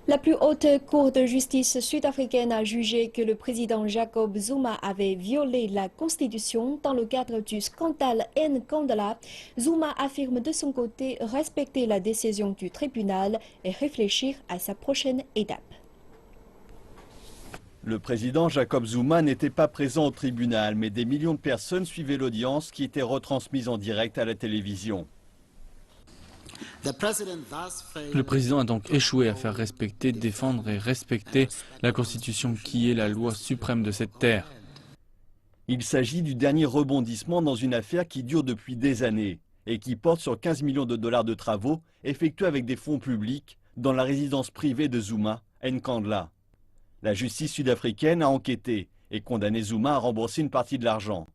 La plus haute cour de justice sud-africaine a jugé que le président Jacob Zuma avait violé la constitution dans le cadre du scandale Nkandla. Zuma affirme de son côté respecter la décision du tribunal et réfléchir à sa prochaine étape. Le président Jacob Zuma n'était pas présent au tribunal, mais des millions de personnes suivaient l'audience qui était retransmise en direct à la télévision. Le président a donc échoué à faire respecter, défendre et respecter la Constitution qui est la loi suprême de cette terre. Il s'agit du dernier rebondissement dans une affaire qui dure depuis des années et qui porte sur 15 millions de dollars de travaux effectués avec des fonds publics dans la résidence privée de Zuma, Nkandla. La justice sud-africaine a enquêté et condamné Zuma à rembourser une partie de l'argent.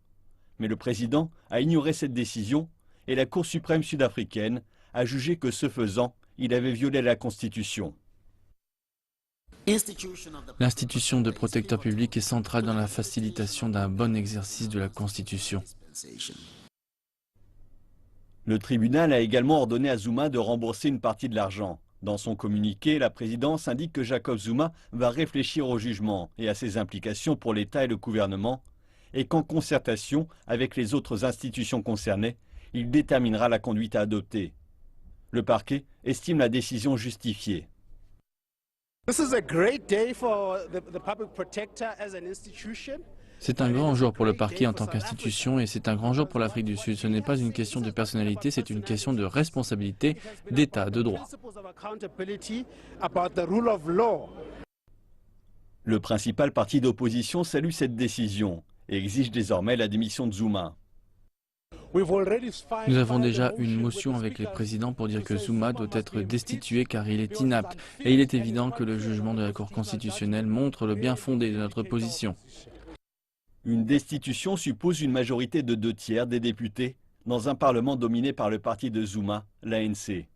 Mais le président a ignoré cette décision et la Cour suprême sud-africaine a jugé que ce faisant, il avait violé la Constitution. L'institution de protecteur public est centrale dans la facilitation d'un bon exercice de la Constitution. Le tribunal a également ordonné à Zuma de rembourser une partie de l'argent. Dans son communiqué, la présidence indique que Jacob Zuma va réfléchir au jugement et à ses implications pour l'État et le gouvernement, et qu'en concertation avec les autres institutions concernées, il déterminera la conduite à adopter. Le parquet estime la décision justifiée. C'est un grand jour pour le parquet en tant qu'institution et c'est un grand jour pour l'Afrique du Sud. Ce n'est pas une question de personnalité, c'est une question de responsabilité, d'état de droit. Le principal parti d'opposition salue cette décision et exige désormais la démission de Zuma. Nous avons déjà une motion avec les présidents pour dire que Zuma doit être destitué car il est inapte. Et il est évident que le jugement de la Cour constitutionnelle montre le bien fondé de notre position. Une destitution suppose une majorité de 2/3 des députés dans un parlement dominé par le parti de Zuma, l'ANC.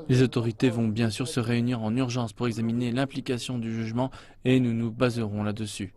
Les autorités vont bien sûr se réunir en urgence pour examiner l'implication du jugement et nous nous baserons là-dessus.